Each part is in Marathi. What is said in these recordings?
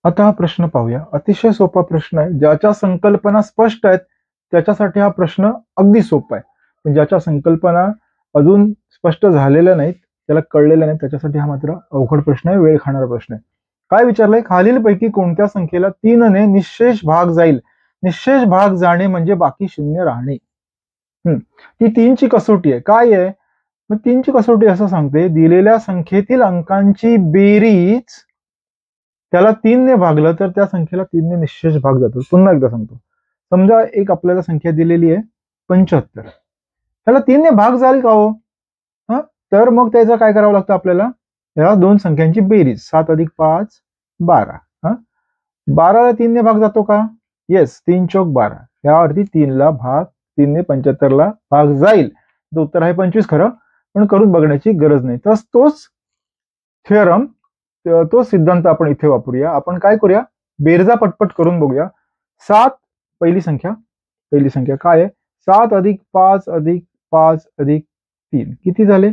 आता हा प्रश्न पाहूया. अतिशय सोपा प्रश्न आहे. ज्याच्या संकल्पना स्पष्ट आहेत त्याच्यासाठी हा प्रश्न अगदी सोपा आहे. पण ज्याच्या संकल्पना अजून स्पष्ट झालेल्या नाहीत, त्याला कळलेल्या नाहीत, त्याच्यासाठी हा मात्र अवघड प्रश्न आहे, वेळ खाणारा प्रश्न आहे. काय विचारलंय? खालीलपैकी कोणत्या संख्येला 3ने निःशेष भाग जाईल? निःशेष भाग जाणे म्हणजे बाकी शून्य राहणे. ती 3ची कसोटी आहे. काय आहे? मग 3ची कसोटी असं सांगते, दिलेल्या संख्येतील अंकांची बेरीज त्याला 3ने भागलं तर त्या संख्येला 3ने निःशेष भाग जातो. पुन्हा एकदा सांगतो. समजा एक आपल्याला संख्या दिलेली आहे 75. त्याला 3ने भाग जाईल का हो? हा, तर मग त्याचं काय करावं लागतं आपल्याला? या दोन संख्यांची बेरीज 7 अधिक 5 12. हा, 12ला 3ने भाग जातो का? येस, 3 चौक 12. यावरती 3ला भाग 3ने 75ला भाग जाईल. उत्तर आहे 25 खरं, पण करून बघण्याची गरज नाही. तर तोच थिअरम, तो सिद्धांत आपण इथे वापरूया. आपण काय करूया? बेरजा पटपट करून बघूया. 7 पहिली संख्या काय आहे? 7 अधिक 5 अधिक 5 अधिक 3 किती झाले?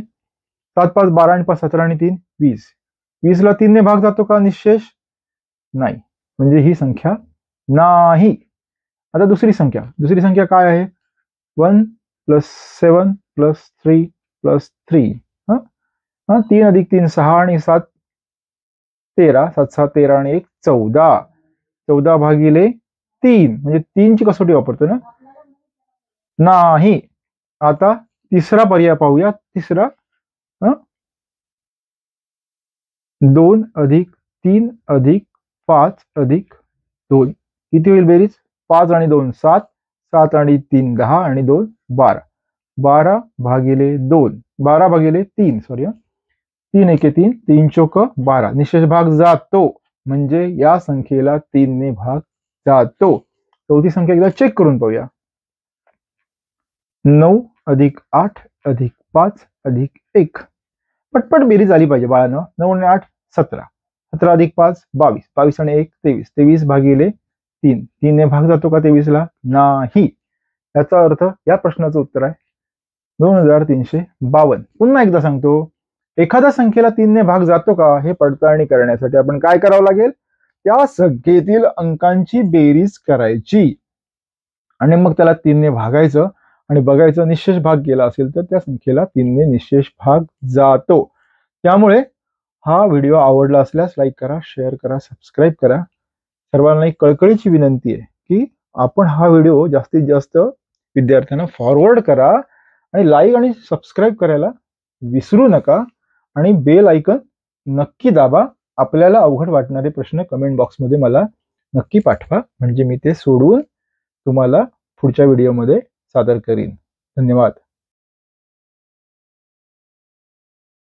7 5 12 आणि 5 17 आणि 3 20. 20ला 3ने भाग जातो का निःशेष? नाही, म्हणजे ही संख्या नाही. आता दुसरी संख्या काय आहे? 1 + 7 + 3 + 3. 3 अधिक 3 6 आणि 7 13. 7 6 13 आणि 1 14. 14 भागिले 3 म्हणजे 3ची कसोटी वापरतो ना? नाही. आता तिसरा पर्याय पाहूया. तिसरा 2 अधिक 3 अधिक 5 अधिक 2 किती होईल बेरीज? 5 आणि 2 7, 7 आणि 3 10 आणि 2 12. 12 भागिले 2, 12 भागिले 3 सॉरी, 3 एके 3, 3 चौक 12. निःशेष भाग जातो, म्हणजे या संख्येला 3ने भाग जातो. चौथी संख्या एकदा चेक करून पाहूया. 9 अधिक 8 अधिक 5 अधिक 1. पटपट बेरीज आली पाहिजे बाळांनो. 9 आणि 8 17. 17 अधिक 5 22. 22 आणि 1 23. 23 भागिले 3. 3ने भाग जातो का 23ला? नाही. याचा अर्थ या प्रश्नाचं उत्तर आहे 2352. पुन्हा एकदा सांगतो, एखाद्या संख्येला 3ने भाग जातो का हे पडताळणी करण्यासाठी आपण काय करावं लागेल? त्या संख्येतील अंकांची बेरीज करायची आणि मग त्याला 3ने भागायचं आणि बघायचं निःशेष भाग गेला असेल तर त्या संख्येला 3ने निःशेष भाग जातो. त्यामुळे हा व्हिडिओ आवडला असल्यास लाईक करा, शेअर करा, सबस्क्राईब करा. सर्वांना एक कळकळीची विनंती आहे की आपण हा व्हिडिओ जास्तीत जास्त विद्यार्थ्यांना फॉरवर्ड करा आणि लाईक आणि सबस्क्राईब करायला विसरू नका आणि बेल आयकन नक्की दाबा. आपल्याला अवघड वाटणारे प्रश्न कमेंट बॉक्समध्ये मला नक्की पाठवा, म्हणजे मी ते सोडवून तुम्हाला पुढच्या व्हिडिओमध्ये सादर करीन. धन्यवाद.